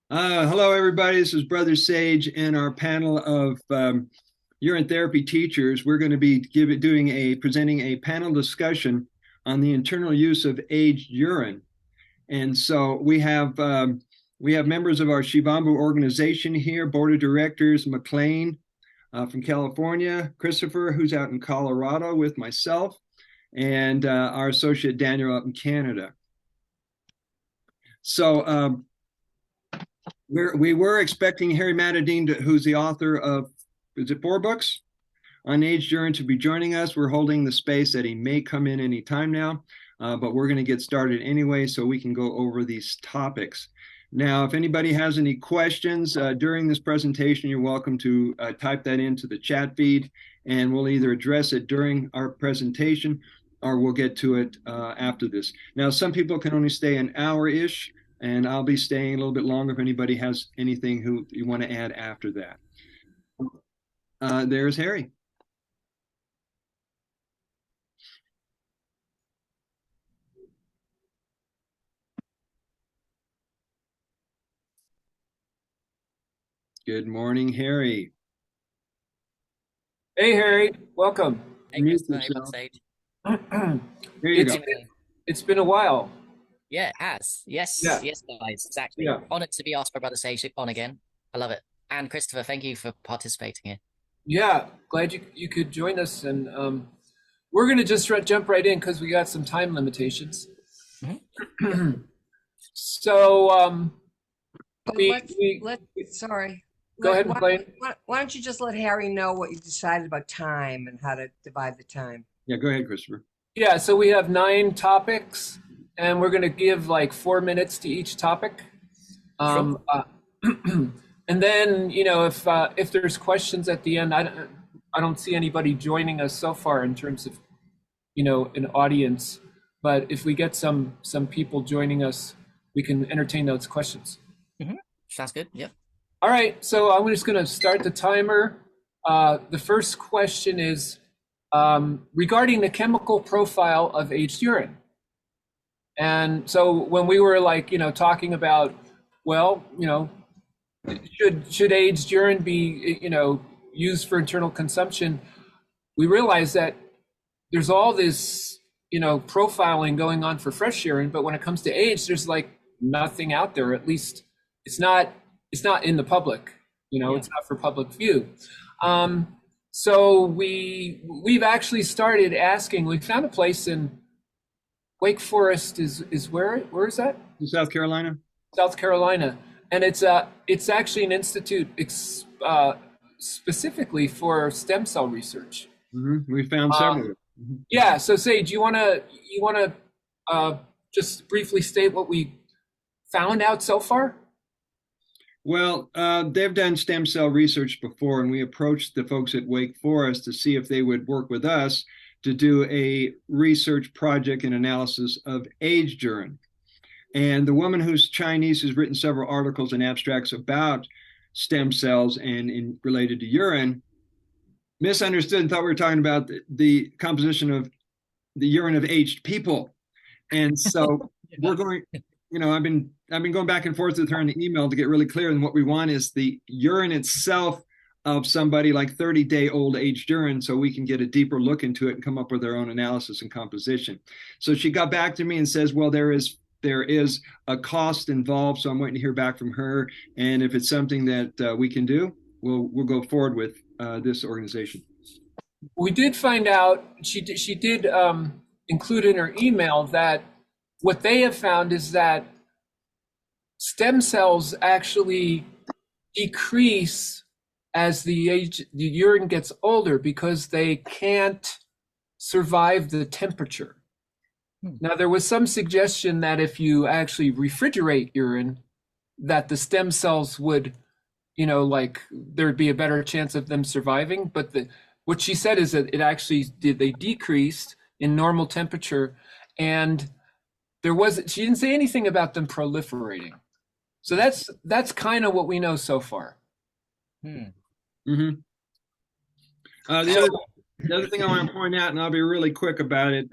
Hello, everybody. This is Brother Sage and our panel of urine therapy teachers. We're going to be presenting a panel discussion on the internal use of aged urine. And so we have members of our Shivambu organization here, Board of Directors, McLean from California, Christopher, who's out in Colorado with myself, and our associate Daniel out in Canada. So we were expecting Harry Matadine, who's the author of, is it 4 books on aged urine, to be joining us. We're holding the space that he may come in any time now, but we're going to get started anyway so we can go over these topics. Now, if anybody has any questions during this presentation, you're welcome to type that into the chat feed, and we'll either address it during our presentation or we'll get to it after this. Now, some people can only stay an hour-ish, and I'll be staying a little bit longer if anybody has anything who you want to add after that. There's Harry. Good morning, Harry. Hey, Harry. Welcome. Hey, Christopher. Hey, Backstage. Here you go. It's been a while. Yeah, it has. Yes, Yeah. yes, guys. Exactly. Yeah. Honored to be asked by Brother Sage on again. I love it. And Christopher, thank you for participating here. Yeah, glad you could join us. And we're going to just jump right in because we got some time limitations. So sorry. Go ahead, McLean. Why don't you just let Harry know what you decided about time and how to divide the time? Yeah, go ahead, Christopher. Yeah, so we have 9 topics, and we're going to give like 4 minutes to each topic. Sure. And then, you know, if there's questions at the end, I don't see anybody joining us so far in terms of, you know, an audience. But if we get some people joining us, we can entertain those questions. Sounds good. Yep. All right, so I'm just going to start the timer. The first question is regarding the chemical profile of aged urine. And so when we were like, you know, talking about, well, you know, should aged urine be, you know, used for internal consumption, we realized that there's all this, you know, profiling going on for fresh urine, but when it comes to aged, there's like nothing out there. At least it's not in the public, you know. Yeah. It's not for public view. So we've actually started asking. We found a place in Wake Forest. Is where is that? South Carolina. South Carolina, and it's actually an institute specifically for stem cell research. We found several. Yeah. So Sage, you wanna just briefly state what we found out so far? Well, they've done stem cell research before, and we approached the folks at Wake Forest to see if they would work with us to do a research project and analysis of aged urine. And the woman who's Chinese has written several articles and abstracts about stem cells and related to urine, misunderstood and thought we were talking about the composition of the urine of aged people. And so we're going, you know, I've been going back and forth with her in the email to get really clear. And what we want is the urine itself of somebody like 30-day-old aged urine, so we can get a deeper look into it and come up with our own analysis and composition. So she got back to me and says, well, there is a cost involved, so I'm waiting to hear back from her. And if it's something that we can do, we'll go forward with this organization. We did find out, she did include in her email that what they have found is that stem cells actually decrease as the urine gets older because they can't survive the temperature. Now, there was some suggestion that if you actually refrigerate urine, that the stem cells would, you know, like there'd be a better chance of them surviving. But what she said is that they decreased in normal temperature, and she didn't say anything about them proliferating. So that's kind of what we know so far. The other thing I want to point out, and I'll be really quick about it,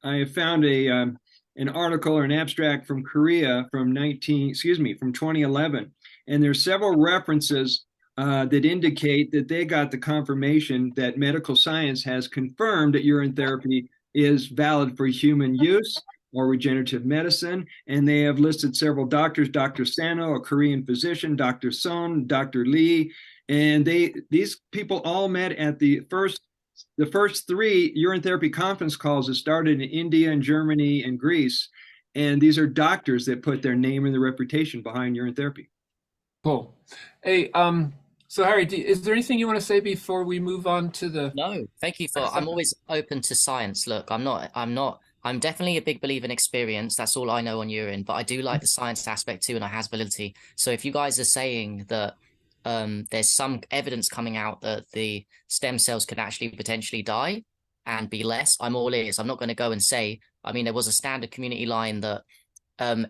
I have found an article or an abstract from Korea from 2011, And there's several references that indicate that they got the confirmation that medical science has confirmed that urine therapy is valid for human use or regenerative medicine. And they have listed several doctors, Dr. Sano, a Korean physician, Dr. Son, Dr. Lee, and these people all met at the first 3 urine therapy conference calls that started in India and Germany and Greece. And these are doctors that put their name and their reputation behind urine therapy. Cool. Hey, so Harry, is there anything you want to say before we move on to the? No, thank you for. I'm always open to science. Look, I'm definitely a big believer in experience. That's all I know on urine, but I do like the science aspect too, and it has validity. So if you guys are saying that there's some evidence coming out that the stem cells could actually potentially die and be less, I'm all ears. I'm not going to go and say. I mean, there was a standard community line that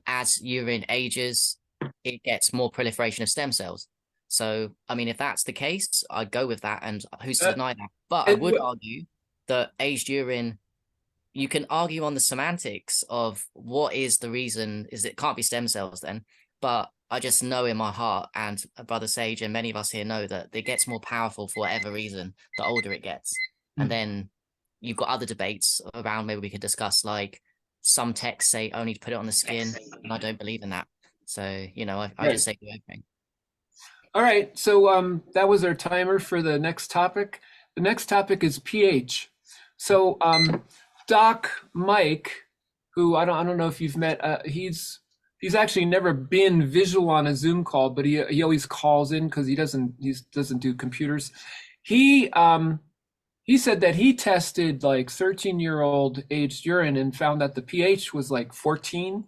as urine ages, it gets more proliferation of stem cells. So, I mean, if that's the case, I'd go with that, and who's to deny that? But I would argue that aged urine, you can argue on the semantics of what is the reason, is it can't be stem cells then, but I just know in my heart, and Brother Sage and many of us here know that it gets more powerful for whatever reason, the older it gets. And then you've got other debates around, maybe we could discuss, like some texts say only to put it on the skin, and I don't believe in that. So, you know, I just say do everything. All right, so that was our timer for the next topic. The next topic is pH. So Doc Mike, who I don't know if you've met, he's actually never been visual on a Zoom call, but he always calls in because he doesn't do computers. He said that he tested like 13-year-old aged urine and found that the pH was like 14,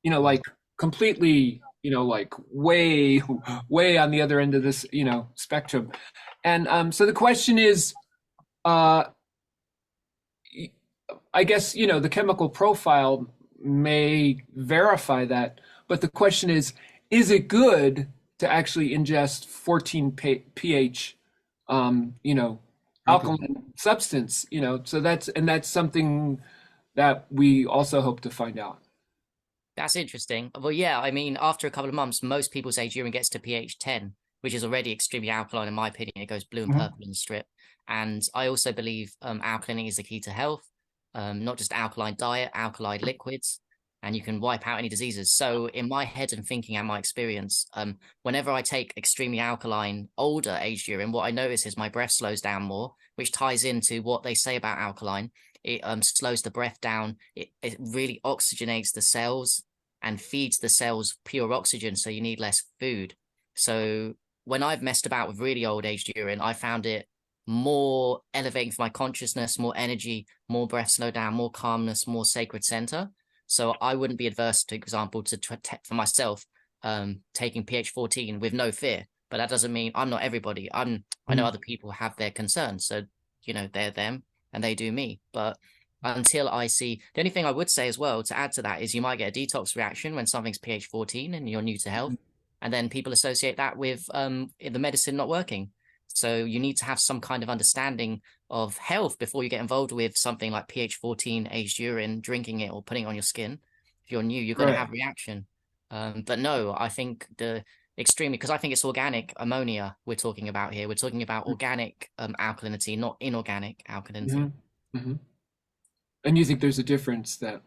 you know, like completely, you know, like way on the other end of this, you know, spectrum. And so the question is, I guess, you know, the chemical profile may verify that, but the question is it good to actually ingest 14 pH, you know, alkaline substance, you know? So that's something that we also hope to find out. That's interesting. Well, yeah, I mean, after a couple of months, most people's age urine gets to pH 10, which is already extremely alkaline, in my opinion. It goes blue and purple in the strip. And I also believe alkalining is the key to health, not just alkaline diet, alkaline liquids, and you can wipe out any diseases. So in my head and thinking and my experience, whenever I take extremely alkaline, older aged urine, what I notice is my breath slows down more, which ties into what they say about alkaline. It slows the breath down. It really oxygenates the cells and feeds the cells pure oxygen, so you need less food. So when I've messed about with really old aged urine, I found it more elevating for my consciousness, more energy, more breath slow down, more calmness, more sacred center. So I wouldn't be adverse, to example, for myself, taking pH 14 with no fear. But that doesn't mean I'm not everybody. I know other people have their concerns, so you know they're them and they do me. But until I see, the only thing I would say as well to add to that is you might get a detox reaction when something's pH 14 and you're new to health, and then people associate that with the medicine not working. So you need to have some kind of understanding of health before you get involved with something like pH 14 aged urine, drinking it or putting it on your skin. If you're new, you're going to have reaction. But no, I think extremely, because I think it's organic ammonia we're talking about here. We're talking about organic alkalinity, not inorganic alkalinity. And you think there's a difference that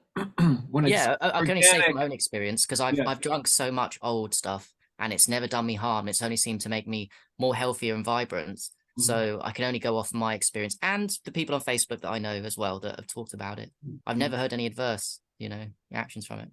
when it's I can only say from organic, my own experience, because I've drunk so much old stuff and it's never done me harm. It's only seemed to make me more healthier and vibrant. So I can only go off my experience and the people on Facebook that I know as well that have talked about it. I've never heard any adverse, you know, reactions from it.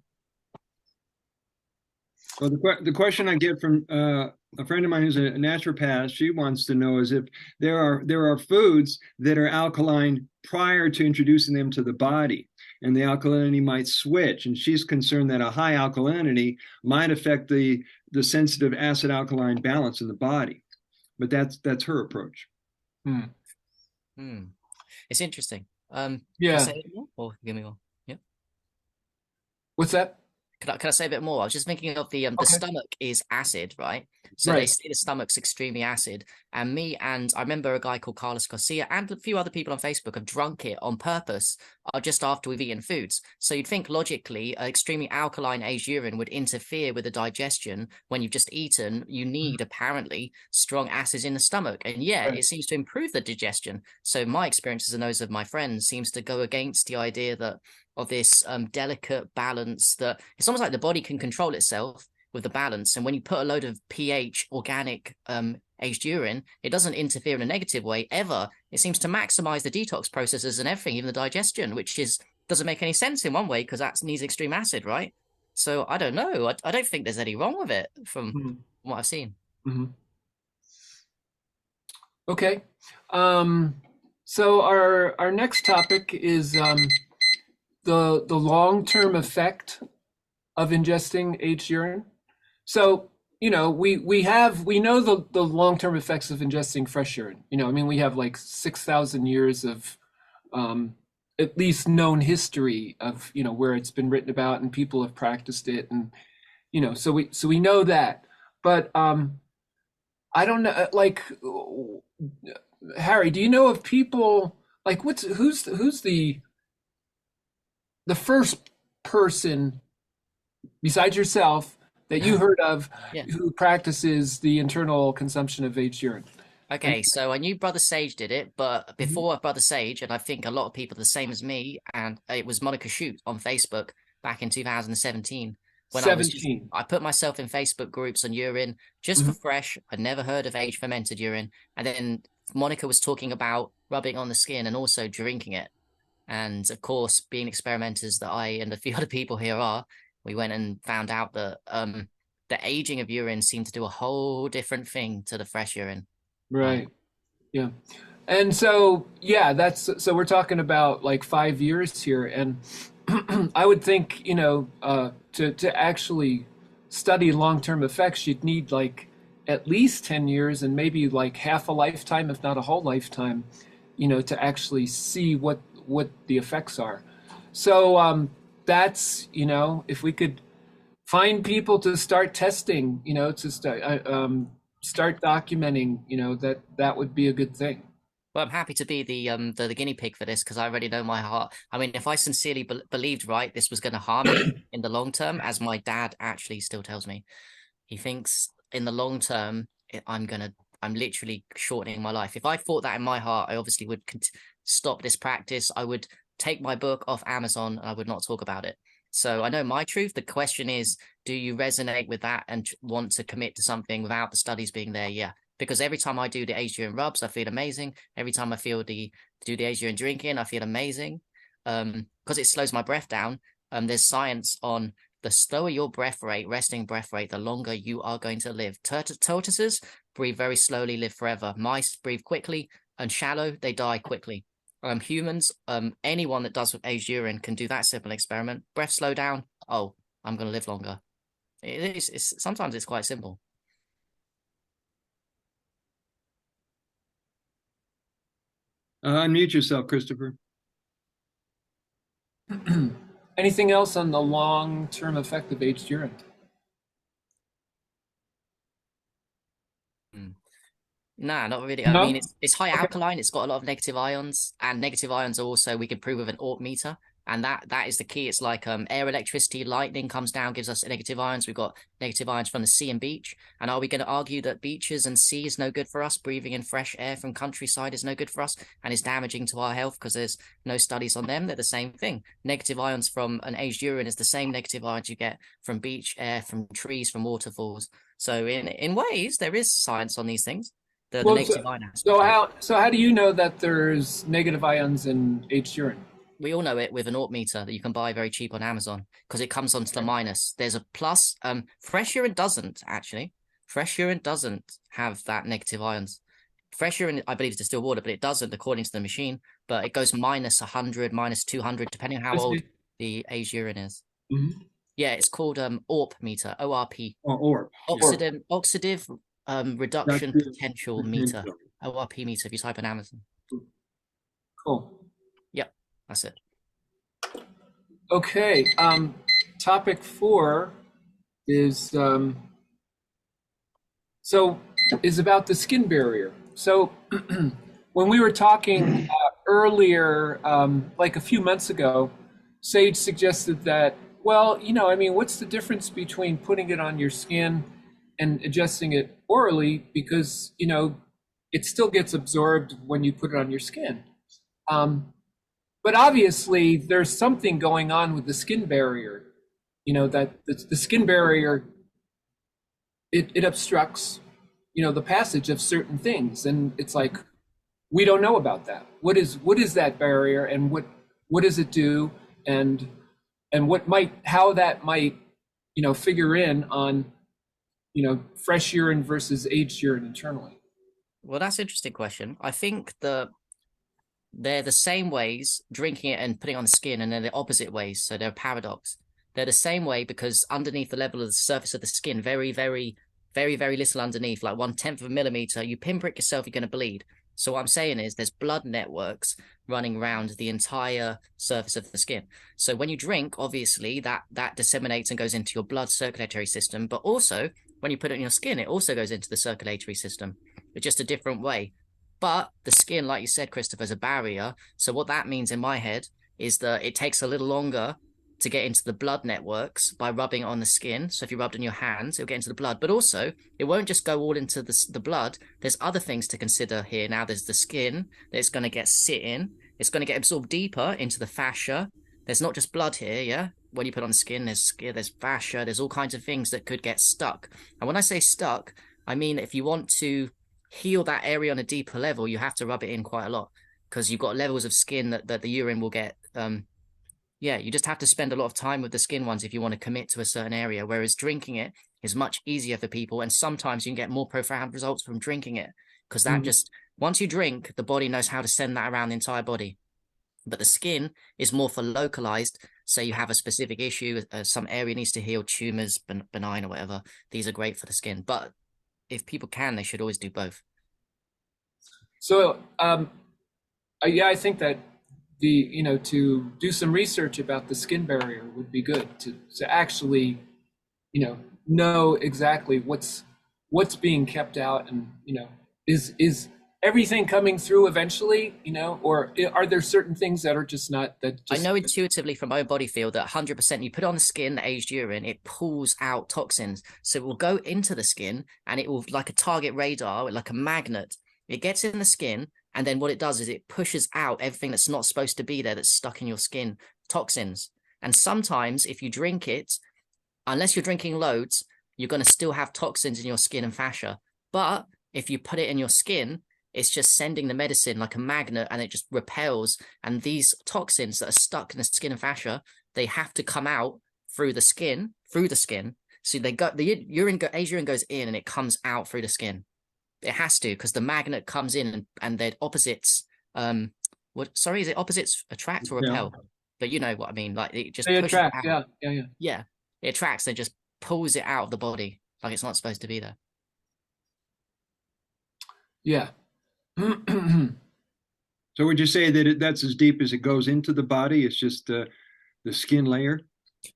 Well, the question I get from a friend of mine who's a naturopath, she wants to know is if there are foods that are alkaline prior to introducing them to the body, and the alkalinity might switch, and she's concerned that a high alkalinity might affect the sensitive acid alkaline balance in the body. But that's her approach. It's interesting. Yeah. Say it more or give me more? Yeah. What's that? can I say a bit more? I was just thinking of the Okay. stomach is acid, right? So they Right. say the stomach's extremely acid. And I remember a guy called Carlos Garcia and a few other people on Facebook have drunk it on purpose just after we've eaten foods. So you'd think logically, extremely alkaline aged urine would interfere with the digestion. When you've just eaten, you need apparently strong acids in the stomach. And yeah, Right. it seems to improve the digestion. So my experiences and those of my friends seems to go against the idea that of this delicate balance that it's almost like the body can control itself with the balance. And when you put a load of pH organic aged urine, it doesn't interfere in a negative way ever. It seems to maximize the detox processes and everything, even the digestion, which is doesn't make any sense in one way because that needs extreme acid, right? So I don't know. I don't think there's any wrong with it from what I've seen. Mm-hmm. Okay. So our next topic is the long-term effect of ingesting aged urine. So, we know the long-term effects of ingesting fresh urine. I mean, we have like 6,000 years of at least known history of, where it's been written about and people have practiced it. And, so we know that. But I don't know, like, Harry, do you know of people like who's the first person besides yourself that you heard of Yeah. who practices the internal consumption of aged urine? Okay, so I knew Brother Sage did it, but before Brother Sage, and I think a lot of people are the same as me, and it was Monica Shoot on Facebook back in 2017 when I put myself in Facebook groups on urine just for Mhm. fresh. I'd never heard of age fermented urine, and then Monica was talking about rubbing on the skin and also drinking it. And of course, being experimenters that I and a few other people here are, we went and found out that the aging of urine seemed to do a whole different thing to the fresh urine. Right. Yeah. And so, yeah, so we're talking about like 5 years here. And I would think, to actually study long-term effects, you'd need like at least 10 years and maybe like half a lifetime, if not a whole lifetime, to actually see what the effects are. So that's, if we could find people to start testing, to start documenting, that would be a good thing. Well, I'm happy to be the guinea pig for this because I already know my heart. I mean, if I sincerely believed right, this was going to harm me in the long term, as my dad actually still tells me. He thinks in the long term, I'm literally shortening my life. If I thought that in my heart, I obviously would stop this practice. I would take my book off Amazon and I would not talk about it. So I know my truth. The question is, do you resonate with that and want to commit to something without the studies being there? Yeah. Because every time I do the aged urine rubs, I feel amazing. Every time I do the aged urine drinking, I feel amazing. Because it slows my breath down. There's science on the slower your breath rate, resting breath rate, the longer you are going to live. Tortoises breathe very slowly, live forever. Mice breathe quickly and shallow, they die quickly. Humans, anyone that does with aged urine can do that simple experiment. Breath slow down. Oh, I'm going to live longer. Sometimes it's quite simple. Unmute yourself, Christopher. Anything else on the long-term effect of aged urine? Nah, not really. I No? mean, it's high Okay. alkaline. It's got a lot of negative ions, and negative ions are also we can prove with an Orp meter, and that is the key. It's like air, electricity, lightning comes down, gives us negative ions. We've got negative ions from the sea and beach. And are we going to argue that beaches and sea is no good for us? Breathing in fresh air from countryside is no good for us and is damaging to our health because there's no studies on them. They're the same thing. Negative ions from an aged urine is the same negative ions you get from beach air, from trees, from waterfalls. So in ways, there is science on these things. The Well, negative ion aspect. so how do you know that there's negative ions in aged urine? We all know it with an Orp meter that you can buy very cheap on Amazon because it comes onto the minus. There's a plus. Fresh urine doesn't actually. Fresh urine doesn't have that negative ions. Fresh urine, I believe, is distilled water, but it doesn't according to the machine. But it goes minus 100, minus 200, depending on how old the aged urine is. Mm-hmm. Yeah, it's called Orp meter, ORP. Or Oxidative reduction potential meter, ORP meter. If you type in Amazon. Cool. Yep, that's it. Okay. topic 4 is is about the skin barrier. So when we were talking earlier, like a few months ago, Sage suggested that, well, I mean, what's the difference between putting it on your skin and adjusting it orally? Because, it still gets absorbed when you put it on your skin. But obviously, there's something going on with the skin barrier, that the skin barrier, it obstructs, the passage of certain things. And it's like, we don't know about that. What is that barrier, and what does it do? And how that might, figure in on, fresh urine versus aged urine internally. Well, that's an interesting question. I think they're the same ways, drinking it and putting it on the skin, and they're the opposite ways. So they're a paradox. They're the same way because underneath the level of the surface of the skin, very, very, very, very little underneath, like 1/10 of a millimeter, you pinprick yourself, you're going to bleed. So what I'm saying is there's blood networks running around the entire surface of the skin. So when you drink, obviously that disseminates and goes into your blood circulatory system. But also when you put it on your skin, it also goes into the circulatory system, but just a different way. But the skin, like you said, Christopher, is a barrier. So what that means in my head is that it takes a little longer to get into the blood networks by rubbing it on the skin. So if you rubbed on your hands, it'll get into the blood. But also, it won't just go all into the blood. There's other things to consider here. Now, there's the skin that it's going to get sit in. It's going to get absorbed deeper into the fascia. There's not just blood here, yeah? When you put on the skin, there's fascia. There's all kinds of things that could get stuck. And when I say stuck, I mean if you want to heal that area on a deeper level, you have to rub it in quite a lot because you've got levels of skin that the urine will get. You just have to spend a lot of time with the skin ones if you want to commit to a certain area, whereas drinking it is much easier for people. And sometimes you can get more profound results from drinking it because that just, once you drink, the body knows how to send that around the entire body. But the skin is more for localized. Say you have a specific issue, some area needs to heal, tumors, benign or whatever. These are great for the skin. But if people can, they should always do both. So, I think that to do some research about the skin barrier would be good to actually, know exactly what's being kept out, and is everything coming through eventually, or are there certain things that are just not that? I know intuitively from my own body feel that 100% you put it on the skin, the aged urine, it pulls out toxins. So it will go into the skin and it will, like a target radar, like a magnet, it gets in the skin. And then what it does is it pushes out everything that's not supposed to be there, that's stuck in your skin, toxins. And sometimes if you drink it, unless you're drinking loads, you're going to still have toxins in your skin and fascia. But if you put it in your skin, it's just sending the medicine like a magnet and it just repels. And these toxins that are stuck in the skin and fascia, they have to come out through the skin. So aged urine goes in and it comes out through the skin. It has to, because the magnet comes in and they're opposites. Is it opposites attract or repel? Yeah. But you know what I mean. Like it just pushes attract. Out. Yeah. Yeah, it attracts and just pulls it out of the body like it's not supposed to be there. Yeah. So would you say that that's as deep as it goes into the body? It's just the skin layer?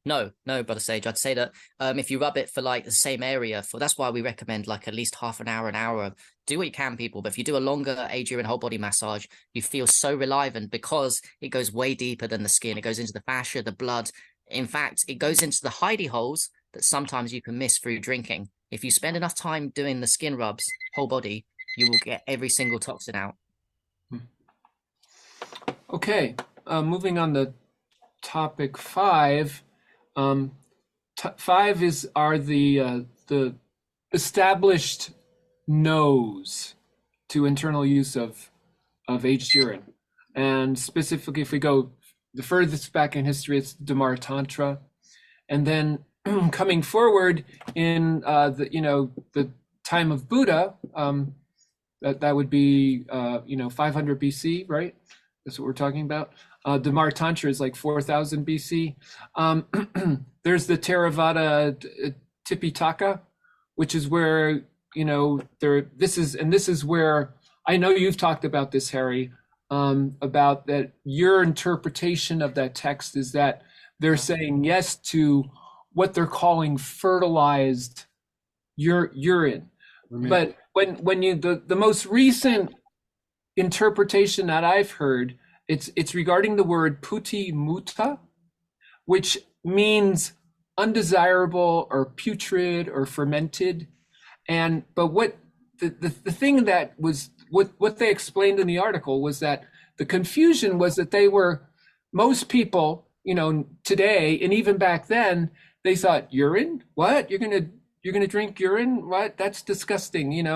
No, Brother Sage. I'd say that if you rub it for like the same area, that's why we recommend like at least half an hour. Do what you can, people. But if you do a longer aged urine whole body massage, you feel so relivant because it goes way deeper than the skin. It goes into the fascia, the blood. In fact, it goes into the hidey holes that sometimes you can miss through drinking. If you spend enough time doing the skin rubs, whole body, you will get every single toxin out. Okay, moving on to topic 5. 5 are the established no's to internal use of aged urine, and specifically, if we go the furthest back in history, it's Dhamara Tantra, and then coming forward in the time of Buddha, that would be 500 BC, right? That's what we're talking about. Dhamara Tantra is like 4000 BC. There's the Theravada Tipitaka, which is where this is where I know you've talked about this, Harry, about that. Your interpretation of that text is that they're saying yes to what they're calling fertilized urine. But when you the most recent interpretation that I've heard, it's regarding the word puti muta, which means undesirable or putrid or fermented. And but what the thing that was what they explained in the article was that the confusion was that they were most people, today and even back then, they thought urine? What? You're gonna drink urine? What? That's disgusting,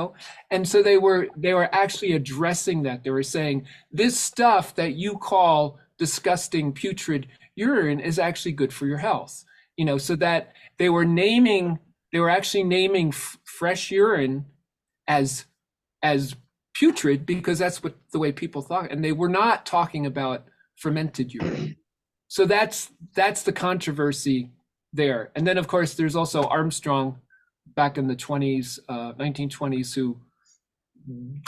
And so they were actually addressing that. They were saying this stuff that you call disgusting, putrid urine is actually good for your health. So that they were actually naming fresh urine as putrid because that's what the way people thought, and they were not talking about fermented urine. So that's the controversy there. And then of course there's also Armstrong back in the 1920s, who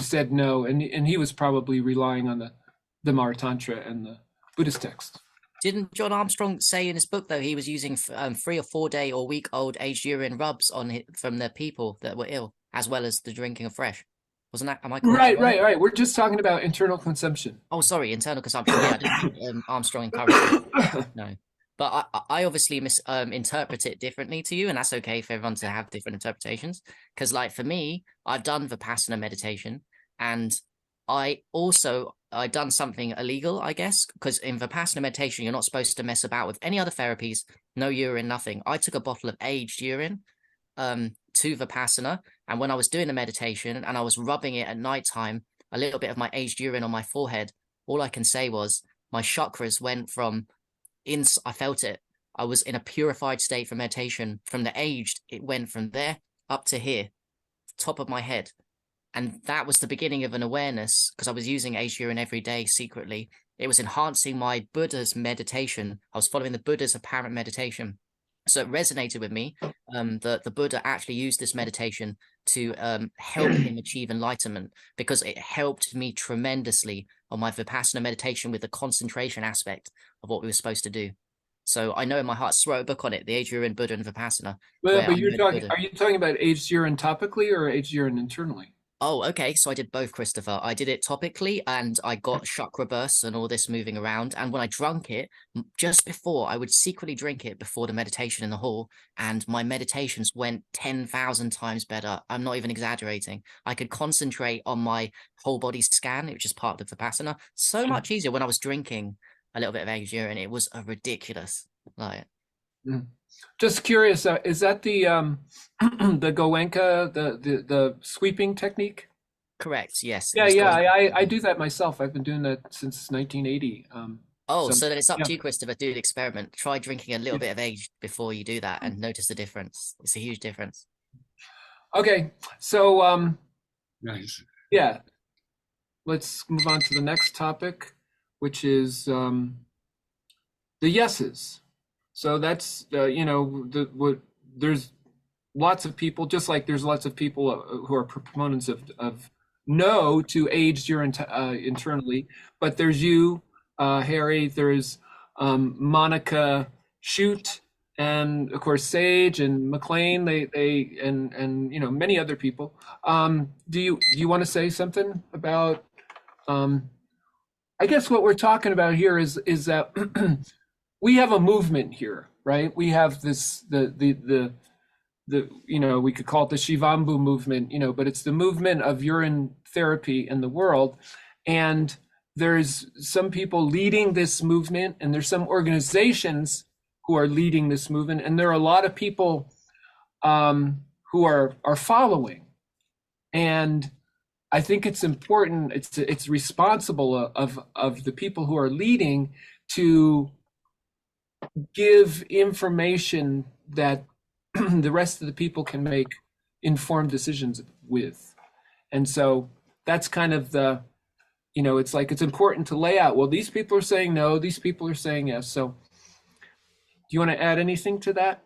said no, and he was probably relying on the Mahatantra and the Buddhist text. Didn't John Armstrong say in his book, though, he was using 3 or 4 day or week old aged urine rubs from the people that were ill, as well as the drinking of fresh? Wasn't that? Am I correct? Right. We're just talking about internal consumption. Oh, sorry, internal consumption. Yeah, I didn't think, Armstrong encouraged it. No, but I obviously interpret it differently to you, and that's okay for everyone to have different interpretations. Because, like, for me, I've done Vipassana meditation, and I done something illegal, I guess, because in Vipassana meditation, you're not supposed to mess about with any other therapies, no urine, nothing. I took a bottle of aged urine to Vipassana, and when I was doing the meditation and I was rubbing it at nighttime, a little bit of my aged urine on my forehead, all I can say was my chakras went from I felt it. I was in a purified state for meditation. From the aged, it went from there up to here, top of my head. And that was the beginning of an awareness, because I was using aged urine every day secretly. It was enhancing my Buddha's meditation. I was following the Buddha's apparent meditation. So it resonated with me. The Buddha actually used this meditation to help him achieve enlightenment, because it helped me tremendously on my Vipassana meditation with the concentration aspect of what we were supposed to do. So I know in my heart, I wrote a book on it, The Aged Urine Buddha and Vipassana. Well, but are you talking about aged urine topically or aged urine internally? Oh, okay. So I did both, Christopher. I did it topically, and I got chakra bursts and all this moving around. And when I drank it, just before, I would secretly drink it before the meditation in the hall, and my meditations went 10,000 times better. I'm not even exaggerating. I could concentrate on my whole body scan, which is part of the Vipassana, so much easier when I was drinking a little bit of aged urine. It was a ridiculous, like. Just curious, is that the the Goenka, the sweeping technique? Correct. Yes. I do that myself. I've been doing that since 1980. So then it's up to you, Christopher. Do the experiment. Try drinking a little bit of aged before you do that, and notice the difference. It's a huge difference. Okay, so Nice. Yeah, let's move on to the next topic, which is the yeses. So that's there's lots of people, just like there's lots of people who are proponents of no to aged urine internally, but there's you, Harry, there's Monica Shute, and of course Sage and McLean, they and many other people. Do you want to say something about I guess what we're talking about here is that we have a movement here, right? We have this the we could call it the Shivambu movement, but it's the movement of urine therapy in the world, and there's some people leading this movement, and there's some organizations who are leading this movement, and there are a lot of people who are following, and I think it's important. It's responsible of the people who are leading to give information that the rest of the people can make informed decisions with. And so that's kind of the, it's like, it's important to lay out, well, these people are saying no, these people are saying yes. So do you want to add anything to that?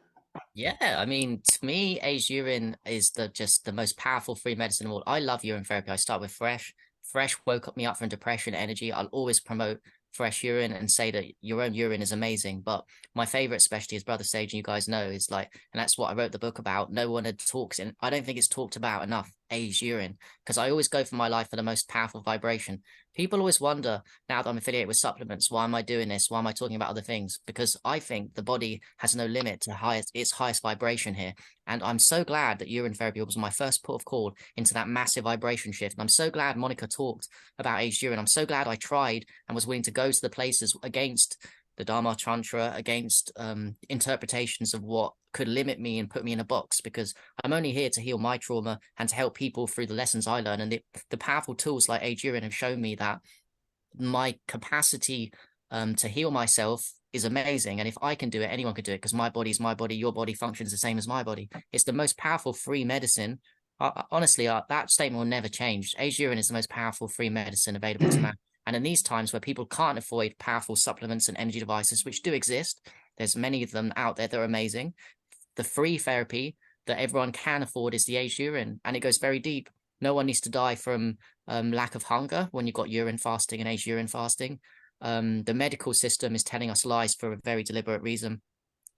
Yeah, I mean, to me, aged urine is just the most powerful free medicine in the world. I love urine therapy. I start with fresh. Fresh woke me up from depression, energy. I'll always promote fresh urine and say that your own urine is amazing. But my favorite, especially as Brother Sage, and you guys know, is like, and that's what I wrote the book about. No one had talked, and I don't think it's talked about enough, aged urine, because I always go for my life for the most powerful vibration. People always wonder, now that I'm affiliated with supplements, why am I doing this? Why am I talking about other things? Because I think the body has no limit to its highest vibration here. And I'm so glad that urine therapy was my first port of call into that massive vibration shift. And I'm so glad Monica talked about aged urine. I'm so glad I tried and was willing to go to the places against the Dharma Tantra, against interpretations of what could limit me and put me in a box, because I'm only here to heal my trauma and to help people through the lessons I learn. And the powerful tools like aged urine have shown me that my capacity to heal myself is amazing. And if I can do it, anyone can do it, because my body's my body, your body functions the same as my body. It's the most powerful free medicine. Honestly, that statement will never change. Aged urine is the most powerful free medicine available to man. And in these times where people can't afford powerful supplements and energy devices, which do exist, there's many of them out there that are amazing. The free therapy that everyone can afford is the aged urine, and it goes very deep. No one needs to die from lack of hunger when you've got urine fasting and aged urine fasting. The medical system is telling us lies for a very deliberate reason.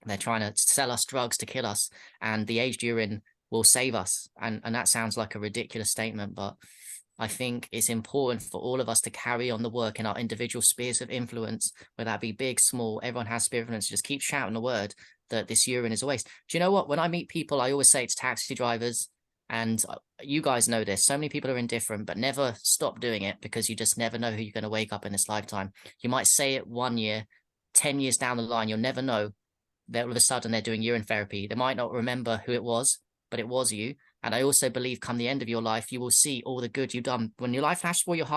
They're trying to sell us drugs to kill us, and the aged urine will save us. And that sounds like a ridiculous statement, but I think it's important for all of us to carry on the work in our individual spheres of influence, whether that be big, small, everyone has sphere of influence. Just keep shouting the word that this urine is a waste. Do you know what? When I meet people, I always say it's taxi drivers, and you guys know this. So many people are indifferent, but never stop doing it, because you just never know who you're going to wake up in this lifetime. You might say it 1 year, 10 years down the line, you'll never know that all of a sudden they're doing urine therapy. They might not remember who it was, but it was you. And I also believe come the end of your life, you will see all the good you've done. When your life flashes before your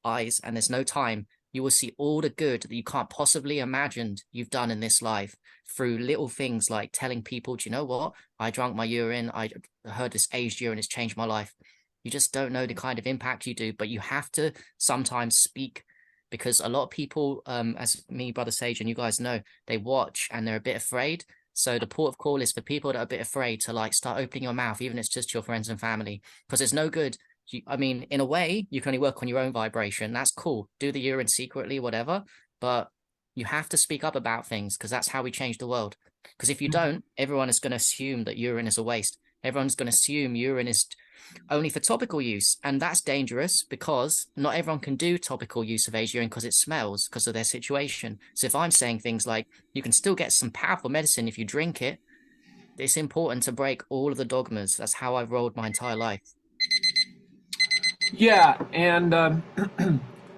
eyes, and there's no time, you will see all the good that you can't possibly imagine you've done in this life through little things like telling people, do you know what? I drank my urine. I heard this aged urine. It's changed my life. You just don't know the kind of impact you do, but you have to sometimes speak, because a lot of people, as me, Brother Sage, and you guys know, they watch and they're a bit afraid. So the port of call is for people that are a bit afraid to like start opening your mouth, even if it's just your friends and family, because it's no good. I mean, in a way, you can only work on your own vibration. That's cool. Do the urine secretly, whatever. But you have to speak up about things, because that's how we change the world. Because if you don't, everyone is going to assume that urine is a waste. Everyone's going to assume urine is only for topical use. And that's dangerous, because not everyone can do topical use of aged urine because it smells, because of their situation. So if I'm saying things like, you can still get some powerful medicine if you drink it, it's important to break all of the dogmas. That's how I've rolled my entire life. Yeah, and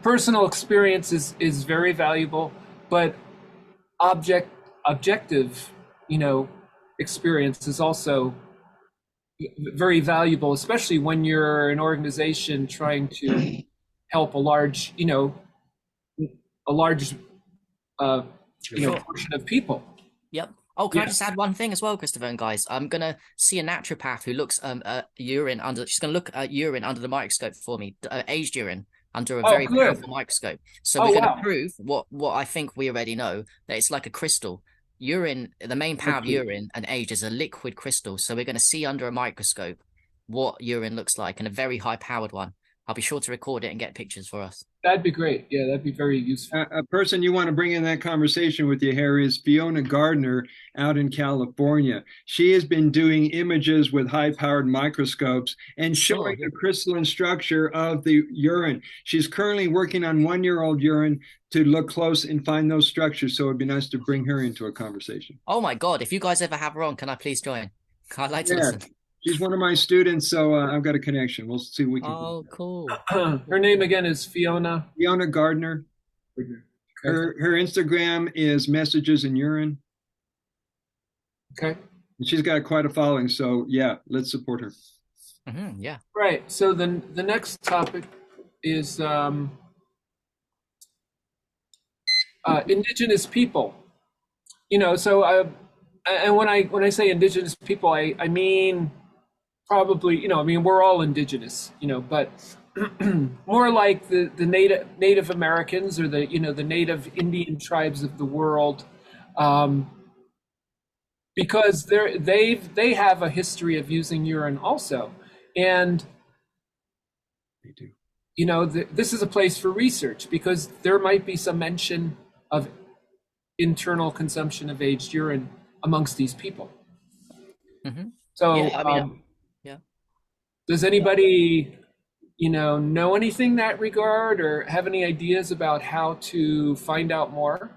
personal experience is very valuable, but objective, experience is also very valuable, especially when you're an organization trying to help a large Sure. portion of people. Yep. Oh, can I Yeah. just add one thing as well, Christopher and guys? I'm gonna see a naturopath who looks urine under. She's gonna look at urine under the microscope for me, aged urine under a Oh, very good. powerful microscope. So Oh, we're gonna wow. prove what I think we already know, that it's like a crystal. Urine, the main power of Okay. urine and age is a liquid crystal. So we're gonna see under a microscope what urine looks like, and a very high powered one. I'll be sure to record it and get pictures for us. That'd be great. Yeah, that'd be very useful. A person you want to bring in that conversation with you, Harry, is Fiona Gardner out in California. She has been doing images with high-powered microscopes and showing Sure. the crystalline structure of the urine. She's currently working on 1-year-old urine to look close and find those structures. So it'd be nice to bring her into a conversation. Oh my God! If you guys ever have her on, can I please join? I'd like to Yeah, listen. she's one of my students, so I've got a connection. We'll see what we can do. Oh, cool. Her name again is Fiona. Fiona Gardner. Her Instagram is Messages in Urine. Okay. And she's got quite a following, so yeah, let's support her. Yeah. Right. So the next topic is indigenous people. And when I say indigenous people, I mean probably, we're all indigenous, but more like the Native Americans, or the Native Indian tribes of the world, because they have a history of using urine also, and They do. this is a place for research because there might be some mention of internal consumption of aged urine amongst these people. Hmm. So, Yeah, I mean, yeah. does anybody, know anything in that regard or have any ideas about how to find out more?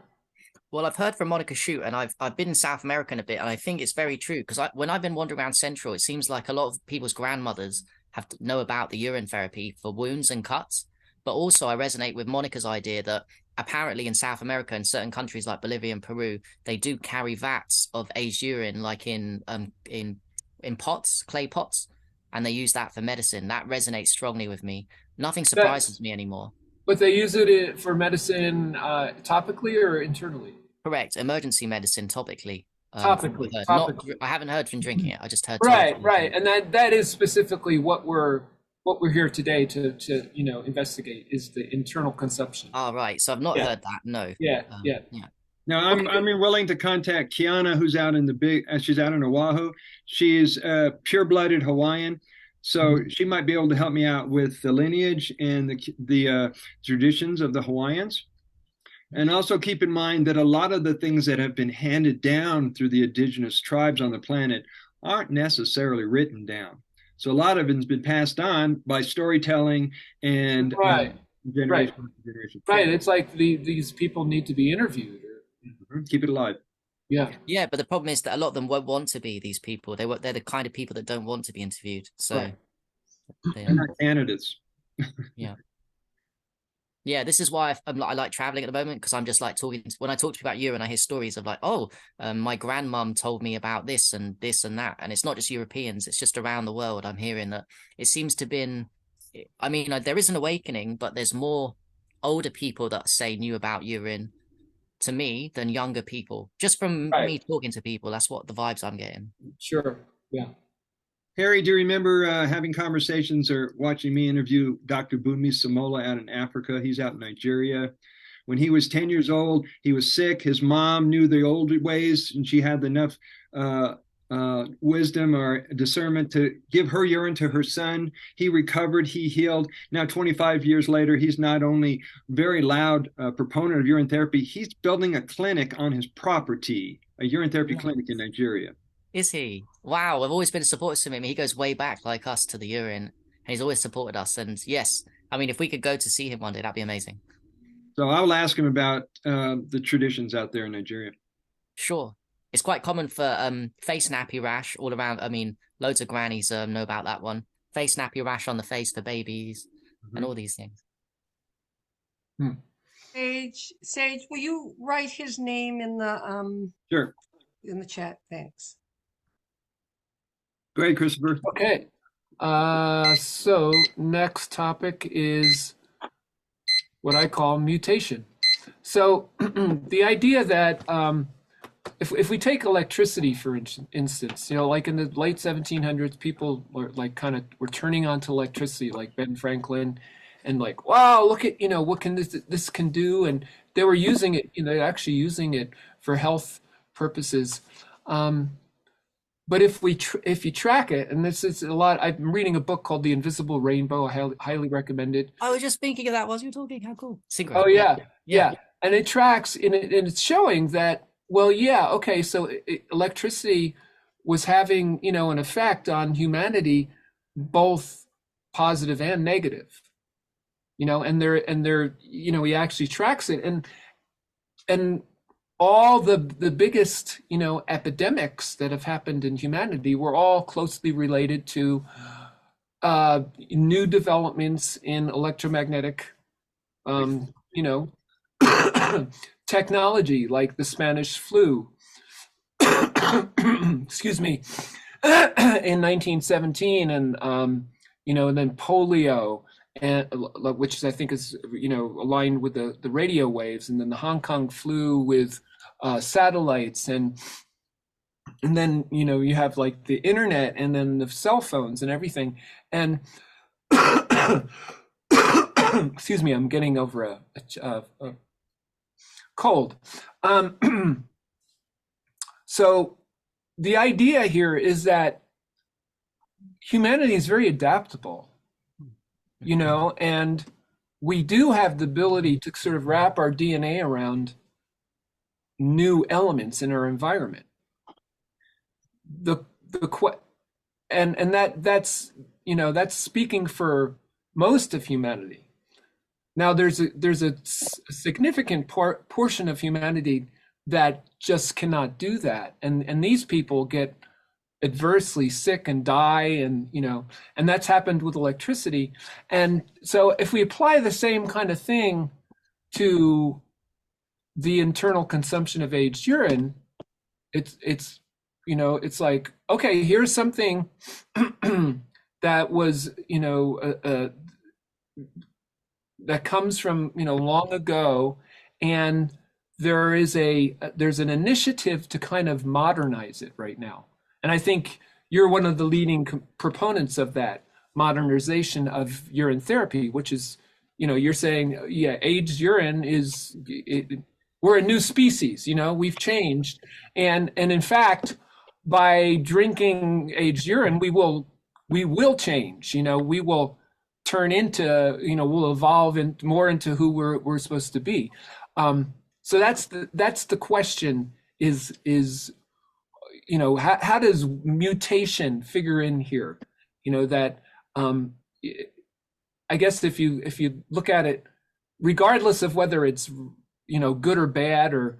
Well, I've heard from Monica Shute, and I've been in South America a bit, and I think it's very true because when I've been wandering around Central, it seems like a lot of people's grandmothers have to know about the urine therapy for wounds and cuts. But also, I resonate with Monica's idea that apparently in South America, in certain countries like Bolivia and Peru, they do carry vats of aged urine, like in pots, clay pots, and they use that for medicine. That resonates strongly with me. Nothing surprises me anymore. But they use it for medicine topically or internally? Correct. Emergency medicine topically. Topically. Not, I haven't heard from drinking it. I just heard. Right. And that is specifically what we're here today to investigate is the internal consumption. Oh, right. So I've not heard that. No. Yeah. Now I'm willing to contact Kiana, who's out in she's out in Oahu. She's a pure-blooded Hawaiian, so she might be able to help me out with the lineage and the traditions of the Hawaiians. And also keep in mind that a lot of the things that have been handed down through the indigenous tribes on the planet aren't necessarily written down. So a lot of it has been passed on by storytelling and generation to generation. Right. It's like these people need to be interviewed. Keep it alive. Yeah. Yeah, but the problem is that a lot of them won't want to be these people. They're the kind of people that don't want to be interviewed. So they're not candidates. Yeah. Yeah, this is why I like traveling at the moment because I'm just like when I talk to you about urine, I hear stories of like, my grandmum told me about this and that. And it's not just Europeans, it's just around the world. I'm hearing that it seems to been, I mean, there is an awakening, but there's more older people that knew about urine to me than younger people. Just from me talking to people, that's what the vibes I'm getting. Sure, yeah. Harry, do you remember having conversations or watching me interview Dr. Bunmi Samola out in Africa? He's out in Nigeria. When he was 10 years old, he was sick. His mom knew the old ways, and she had enough wisdom or discernment to give her urine to her son. He recovered. He healed. Now, 25 years later, he's not only very loud proponent of urine therapy, he's building a clinic on his property, a urine therapy clinic in Nigeria. Is he? Wow, I've always been supportive to him. He goes way back like us to the urine, and he's always supported us. And yes, I mean, if we could go to see him one day, that'd be amazing. So I'll ask him about the traditions out there in Nigeria. Sure. It's quite common for face nappy rash all around. I mean, loads of grannies know about that one. Face nappy rash on the face for babies and all these things. Sage, will you write his name in the Sure. in the chat? Thanks. Go ahead, Christopher. Okay. So next topic is what I call mutation. So the idea that if we take electricity, for instance, like in the late 1700s, people were were turning on to electricity, like Ben Franklin, and like, wow, look at, what can this can do. And they were using it, they're actually using it for health purposes. But if you track it, and this is a lot, I'm reading a book called The Invisible Rainbow. I highly recommend it. I was just thinking of that while you were talking. How cool. Synchro. Oh, yeah. And it tracks, and it's showing that, well, yeah, okay, so electricity was having, an effect on humanity, both positive and negative. And they're he actually tracks it. And all the biggest, epidemics that have happened in humanity were all closely related to new developments in electromagnetic, technology, like the Spanish flu, excuse me, in 1917, and and then polio, and which I think is aligned with the radio waves, and then the Hong Kong flu with satellites, and then you have like the internet, and then the cell phones and everything, and excuse me, I'm getting over a cold. So the idea here is that humanity is very adaptable. you know, and we do have the ability to sort of wrap our DNA around new elements in our environment. The and that's that's speaking for most of humanity. Now there's a significant portion of humanity that just cannot do that, and these people get adversely sick and die, and and that's happened with electricity. And so if we apply the same kind of thing to the internal consumption of aged urine, it's it's like, okay, here's something that was that comes from long ago, and there's an initiative to kind of modernize it right now. And I think you're one of the leading proponents of that modernization of urine therapy, which is, you're saying, yeah, aged urine we're a new species, we've changed. And in fact, by drinking aged urine, we will change, we will turn into, we'll evolve more into who we're supposed to be. So that's the question is how does mutation figure in here? That I guess if you look at it, regardless of whether it's good or bad, or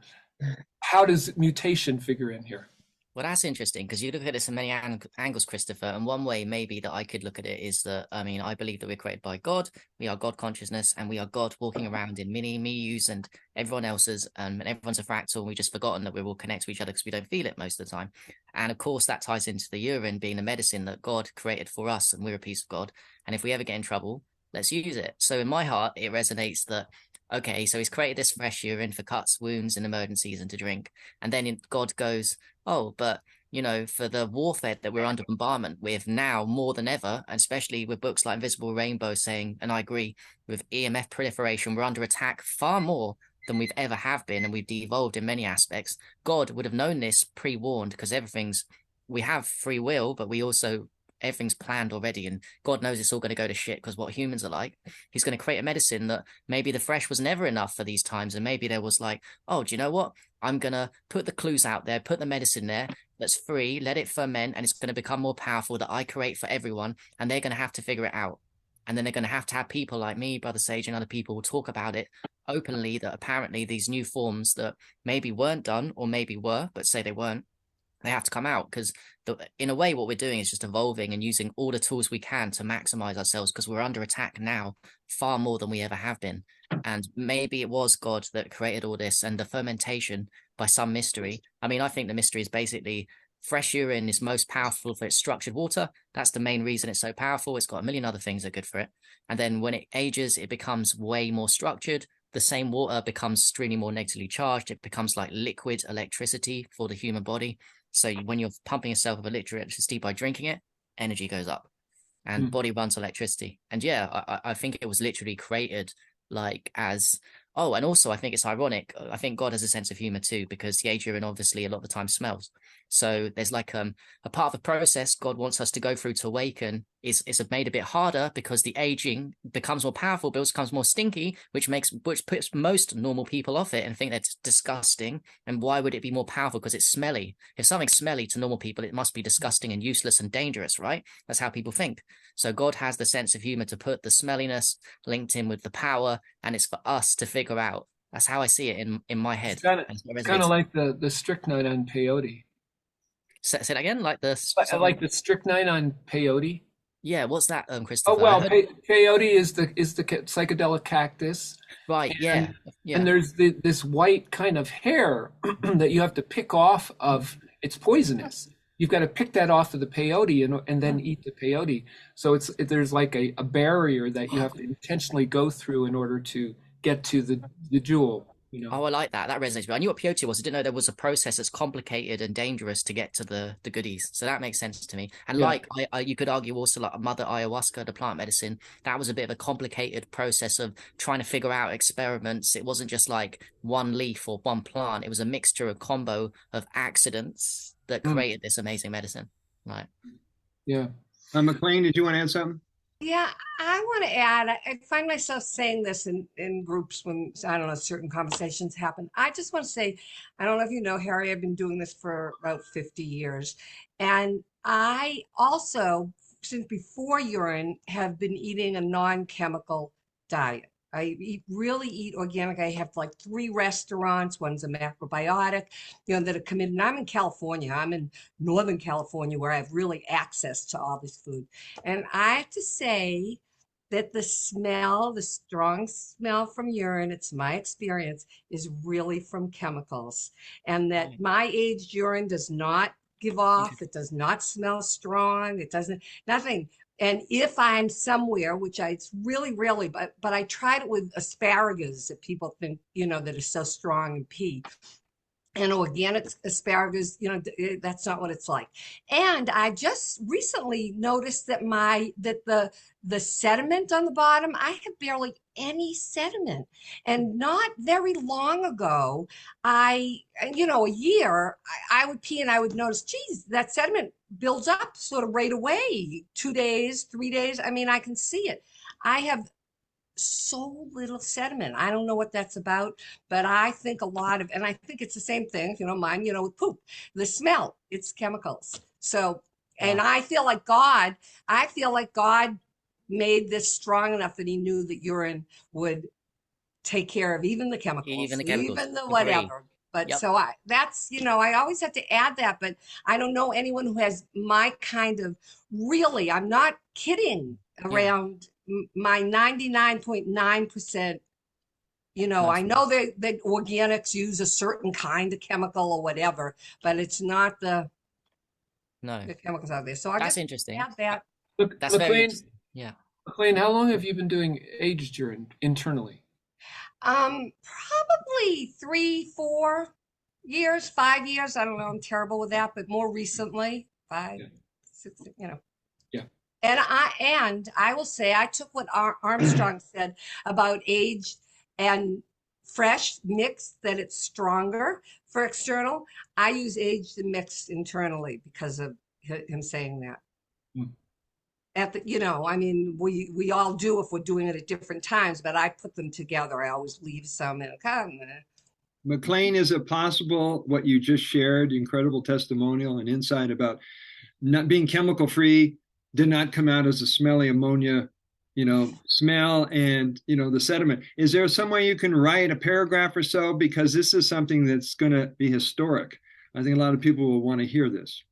how does mutation figure in here? Well, that's interesting because you look at this from many angles, Christopher. And one way maybe that I could look at it is that, I mean, I believe that we're created by God. We are God consciousness, and we are God walking around in mini me, yous, and everyone else's. And everyone's a fractal. And we've just forgotten that we're all connected to each other because we don't feel it most of the time. And of course, that ties into the urine being the medicine that God created for us, and we're a piece of God. And if we ever get in trouble, let's use it. So in my heart, it resonates that, okay, so he's created this fresh urine for cuts, wounds, and emergencies and to drink. And then God goes, oh, but for the warfare that we're under bombardment with now more than ever, and especially with books like Invisible Rainbow saying, and I agree, with EMF proliferation, we're under attack far more than we've ever have been, and we've devolved in many aspects. God would have known this pre-warned, because we have free will, but we also, everything's planned already, and God knows it's all going to go to shit because what humans are like. He's going to create a medicine that maybe the fresh was never enough for these times, and maybe there was like, oh, do you know what? I'm going to put the clues out there, put the medicine there that's free, let it ferment, and it's going to become more powerful that I create for everyone, and they're going to have to figure it out. And then they're going to have people like me, Brother Sage, and other people will talk about it openly, that apparently these new forms that maybe weren't done, or maybe were, but say they weren't, they have to come out, because in a way what we're doing is just evolving and using all the tools we can to maximize ourselves, because we're under attack now far more than we ever have been. And maybe it was God that created all this, and the fermentation by some mystery. I mean, I think the mystery is basically fresh urine is most powerful for its structured water. That's the main reason it's so powerful. It's got a million other things that are good for it. And then when it ages, it becomes way more structured. The same water becomes extremely more negatively charged. It becomes like liquid electricity for the human body. So when you're pumping yourself with electricity by drinking it, energy goes up, and body runs electricity. And yeah, I think it was literally created like as, oh, and also I think it's ironic. I think God has a sense of humor too, because the urine obviously a lot of the time smells. So there's like a part of the process God wants us to go through to awaken is made a bit harder, because the aging becomes more powerful, but also becomes more stinky, which puts most normal people off it and think that's disgusting. And why would it be more powerful? Because it's smelly. If something's smelly to normal people, it must be disgusting and useless and dangerous, right? That's how people think. So God has the sense of humor to put the smelliness linked in with the power, and it's for us to figure out. That's how I see it in my head. It's kind of like the strychnine on peyote. Say that again, like I like the strychnine on peyote. Yeah, what's that, Christopher? Oh well, peyote is the psychedelic cactus, right? Yeah, yeah. And there's this white kind of hair that you have to pick off of. It's poisonous. You've got to pick that off of the peyote and then eat the peyote. So there's like a barrier that you have to intentionally go through in order to get to the jewel. Oh, I like that. That resonates with me. I knew what peyote was. I didn't know there was a process that's complicated and dangerous to get to the goodies. So that makes sense to me. And yeah, like you could argue also like Mother Ayahuasca, the plant medicine, that was a bit of a complicated process of trying to figure out experiments. It wasn't just like one leaf or one plant. It was a mixture, a combo of accidents that created this amazing medicine. Right. Yeah. McLean, did you want to add something? Yeah, I want to add, I find myself saying this in groups when, I don't know, certain conversations happen. I just want to say, I don't know if you know, Harry, I've been doing this for about 50 years. And I also, since before urine, have been eating a non-chemical diet. Really eat organic. I have like 3 restaurants. One's a macrobiotic, that are committed. And I'm in California. I'm in Northern California where I have really access to all this food. And I have to say that the smell, the strong smell from urine, it's my experience, is really from chemicals. And that Right. my aged urine does not give off, Interesting. it does not smell strong, it doesn't, nothing. And if I'm somewhere, which it's really rarely, but I tried it with asparagus that people think, that is so strong in pee, and organic asparagus, that's not what it's like. And I just recently noticed that the sediment on the bottom, I have barely any sediment. And not very long ago, a year, I would pee and I would notice, geez, that sediment builds up sort of right away, 2 days, 3 days. I mean, I can see it. I have so little sediment. I don't know what that's about, but I think a lot of, and I think it's the same thing, if you don't mind, with poop, the smell, it's chemicals. So, and Wow. I feel like God made this strong enough that he knew that urine would take care of even the Even chemicals, the chemicals. even the Agree. whatever. But Yep. so I always have to add that, but I don't know anyone who has my kind of, really, I'm not kidding, Yeah. around my 99.9%. I Nice. know that organics use a certain kind of chemical or whatever, but it's not No. the chemicals out there. So I That's just interesting. add that. That's very McLean, interesting. Yeah. McLean, how long have you been doing aged urine internally? Probably 3, 4 years, 5 years. I don't know. I'm terrible with that, but more recently, five, Yeah. 6. Yeah. And I will say I took what Armstrong said about aged and fresh mixed, that it's stronger for external. I use aged and mixed internally because of him saying that. Mm. I mean, we all do if we're doing it at different times, but I put them together. I always leave some in. McLean, is it possible what you just shared, incredible testimonial and insight about not being chemical free, did not come out as a smelly ammonia, smell and, the sediment? Is there some way you can write a paragraph or so? Because this is something that's going to be historic. I think a lot of people will want to hear this.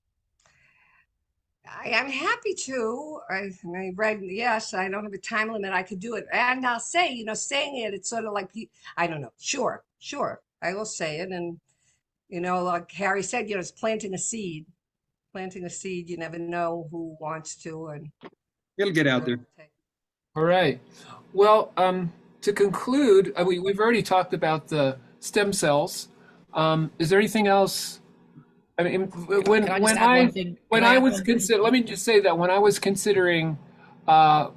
I am happy to. I read, yes, I don't have a time limit. I could do it. And I'll say, saying it, it's sort of like, I don't know. Sure, sure. I will say it. And, like Harry said, it's planting a seed. Planting a seed, you never know who wants to and It'll get out where there. it'll take. All right. Well, to conclude, we've already talked about the stem cells. Is there anything else? I mean, Can I just add one thing? when Can I I add was one thing? let me just say that when I was considering, uh,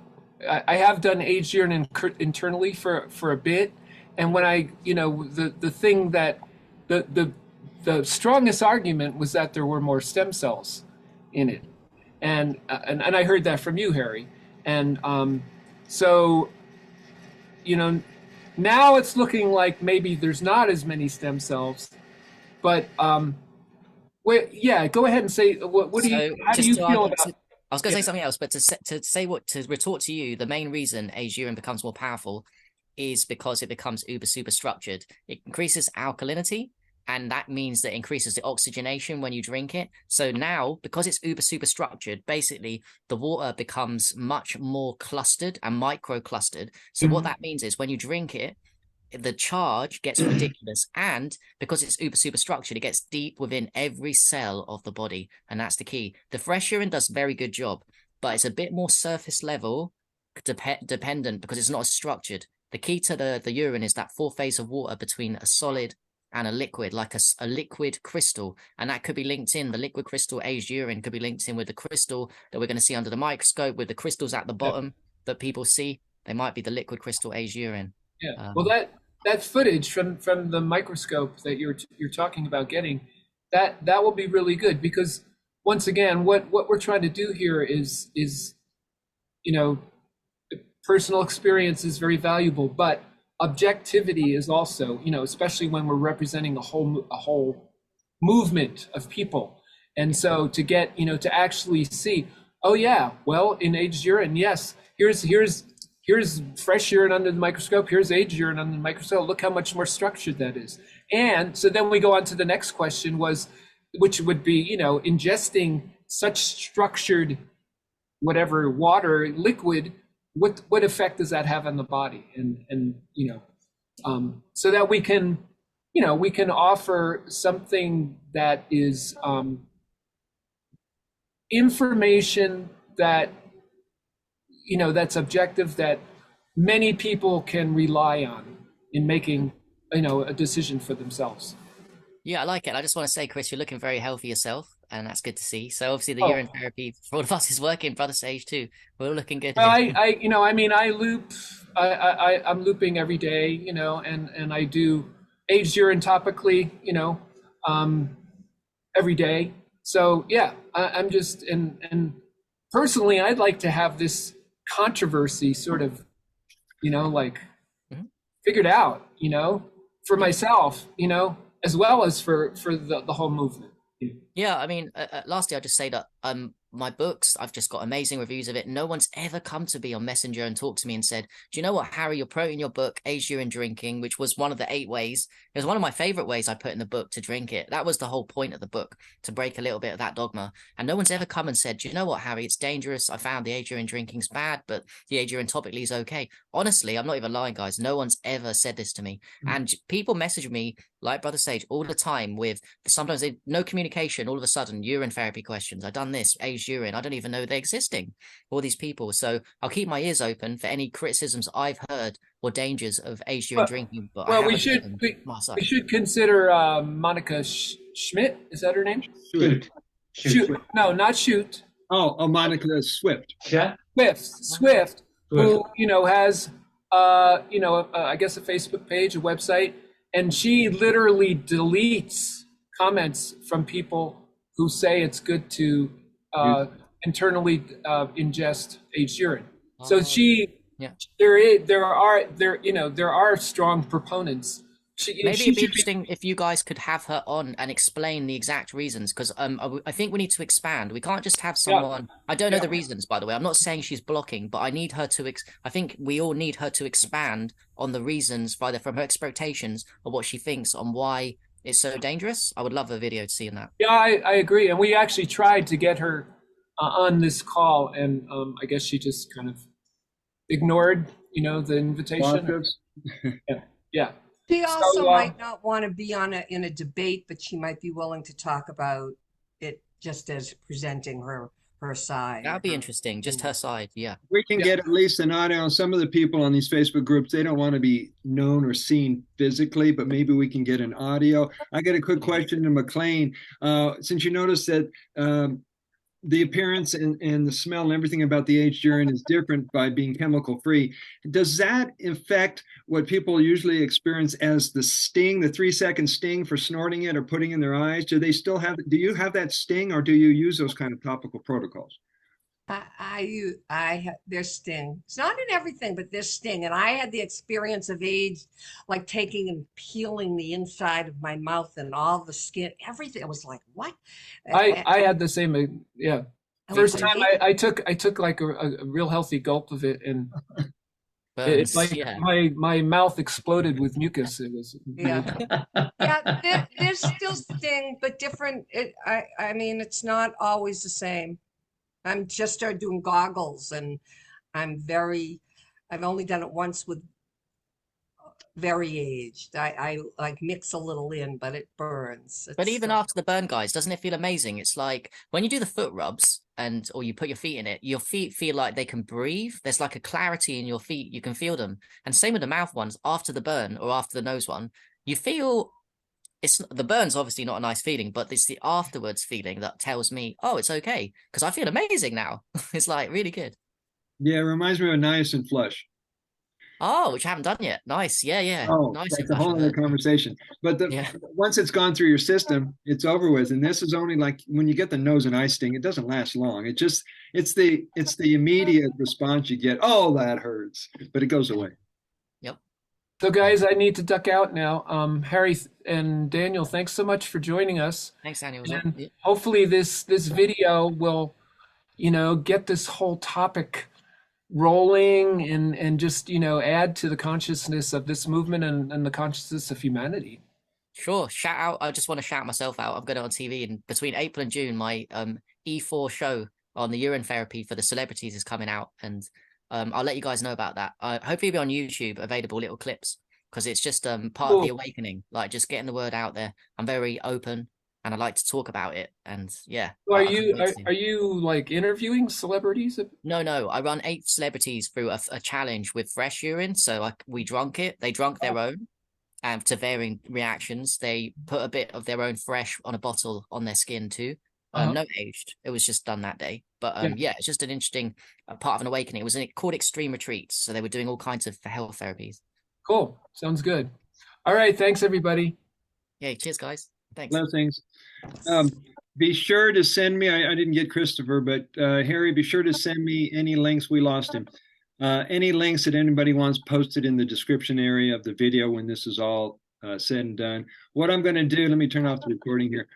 I have done aged urine internally for a bit, and when the thing that the strongest argument was that there were more stem cells in it, and I heard that from you, Harry, and so you know now it's looking like maybe there's not as many stem cells, but wait, yeah, go ahead and say what do you So how do just you to feel argue, about I was going to yeah say something else, but to retort to you, the main reason aged urine becomes more powerful is because it becomes uber super structured. It increases alkalinity, and that means that it increases the oxygenation when you drink it. So now, because it's uber super structured, basically the water becomes much more clustered and micro clustered. So what Mhm. that means is when you drink it, the charge gets ridiculous, and because it's uber super structured, it gets deep within every cell of the body, and that's the key. The fresh urine does a very good job, but it's a bit more surface level dependent because it's not as structured. The key to the urine is that fourth phase of water between a solid and a liquid, like a liquid crystal, and that could be linked in. The liquid crystal aged urine could be linked in with the crystal that we're going to see under the microscope, with the crystals at the Yeah. bottom that people see. They might be the liquid crystal aged urine. Yeah. Well, Um, that footage from the microscope that you're talking about getting, that will be really good because once again, what we're trying to do here is you know personal experience is very valuable, but objectivity is also, especially when we're representing a whole movement of people. And so to get, to actually see, oh yeah, well, in aged urine, yes, here's fresh urine under the microscope, here's aged urine under the microscope, look how much more structured that is. And so then we go on to the next question, which would be, ingesting such structured whatever water liquid, what effect does that have on the body? And so that we can offer something that is information that that's objective, that many people can rely on in making a decision for themselves. Yeah, I like it. I just want to say, Chris, you're looking very healthy yourself, and that's good to see. So obviously the urine therapy for all of us is working, Brother Sage too. We're all looking good. Well, I loop. I'm looping every day, and I do aged urine topically, every day. So yeah, I'm just and personally, I'd like to have this controversy sort of, figured out, for myself, as well as for the whole movement. Yeah, I mean, lastly, I'll just say that my books, I've just got amazing reviews of it. No one's ever come to me on Messenger and talked to me and said, do you know what, Harry, you're promoting your book, Aged Urine Drinking, which was one of the 8 ways. It was one of my favorite ways I put in the book to drink it. That was the whole point of the book, to break a little bit of that dogma. And no one's ever come and said, do you know what, Harry, it's dangerous. I found the aged urine drinking's bad, but the aged urine topically is okay. Honestly, I'm not even lying, guys. No one's ever said this to me. And people message me, like Brother Sage, all the time with sometimes no communication, all of a sudden, urine therapy questions. I've done this, aged urine. I don't even know they're existing, all these people. So I'll keep my ears open for any criticisms I've heard or dangers of aged urine drinking. But we should consider Monica Schmidt. Is that her name? Shoot. No, not Shoot. Oh, Monica Swift. Yeah. Swift, who has I guess a Facebook page, a website, and she literally deletes comments from people who say it's good to internally ingest aged urine. So there are strong proponents. Maybe it'd be interesting if you guys could have her on and explain the exact reasons, because I think we need to expand. We can't just have someone. I don't know the reasons, by the way. I'm not saying she's blocking, but I need her to. I think we all need her to expand on the reasons, from her expectations of what she thinks on why it's so dangerous. I would love a video to see in that. Yeah, I agree, and we actually tried to get her on this call, and I guess she just kind of ignored, the invitation. Yeah. She also might not want to be in a debate, but she might be willing to talk about it just as presenting her side. That'd be interesting, just her side, yeah. We can get at least an audio on some of the people on these Facebook groups. They don't want to be known or seen physically, but maybe we can get an audio. I got a quick question to McLean. Since you noticed that the appearance and the smell and everything about the aged urine is different by being chemical free, does that affect what people usually experience as the sting, the 3-second sting for snorting it or putting in their eyes? Do you have that sting, or do you use those kind of topical protocols? There's sting. It's not in everything, but there's sting. And I had the experience of aged, like taking and peeling the inside of my mouth and all the skin, everything. It was like, what? I had the same, yeah. First time I took like a real healthy gulp of it, and it's like my mouth exploded with mucus. It was there's still sting, but different. I mean, it's not always the same. I'm just started doing goggles, and I've only done it once with very aged. I like mix a little in, but it burns. But even after the burn, guys, doesn't it feel amazing? It's like when you do the foot rubs or you put your feet in it, your feet feel like they can breathe. There's like a clarity in your feet. You can feel them. And same with the mouth ones after the burn or after the nose one, you feel the burn's obviously not a nice feeling, but it's the afterwards feeling that tells me, oh, it's okay, because I feel amazing now. It's like really good. Yeah, it reminds me of a niacin flush. Oh, which I haven't done yet. Nice. Yeah, yeah. Oh, Nice that's a English, whole I've other heard. conversation. But Yeah. once it's gone through your system, it's over with. And this is only like when you get the nose and eye sting, it doesn't last long. It's the immediate response you get. Oh, that hurts, but it goes away. Yep. So, guys, I need to duck out now. Harry and Daniel, thanks so much for joining us. Thanks, Daniel, as well. And Yeah. hopefully, this video will, get this whole topic rolling and just, add to the consciousness of this movement and the consciousness of humanity. Sure. Shout out. I just want to shout myself out. I'm going on TV, and between April and June, my E4 show on the urine therapy for the celebrities is coming out, and I'll let you guys know about that. Hopefully, it'll be on YouTube, available little clips, because it's just part of the Cool. awakening, like just getting the word out there. I'm very open, and I like to talk about it, and yeah, So I can't wait to see. are you like interviewing celebrities? No. I run 8 celebrities through a challenge with fresh urine. So we drunk it. They drunk their own, and to varying reactions. They put a bit of their own fresh on a bottle on their skin too. Uh-huh. No aged. It was just done that day. But Yeah. yeah, it's just an interesting part of an awakening. It was called extreme retreats. So they were doing all kinds of health therapies. Cool. Sounds good. All right. Thanks, everybody. Yeah, cheers, guys. Thanks. Blessings. Be sure to send me. I didn't get Christopher, but Harry, be sure to send me any links. We lost him. Any links that anybody wants posted in the description area of the video when this is all said and done. What I'm going to do, let me turn off the recording here.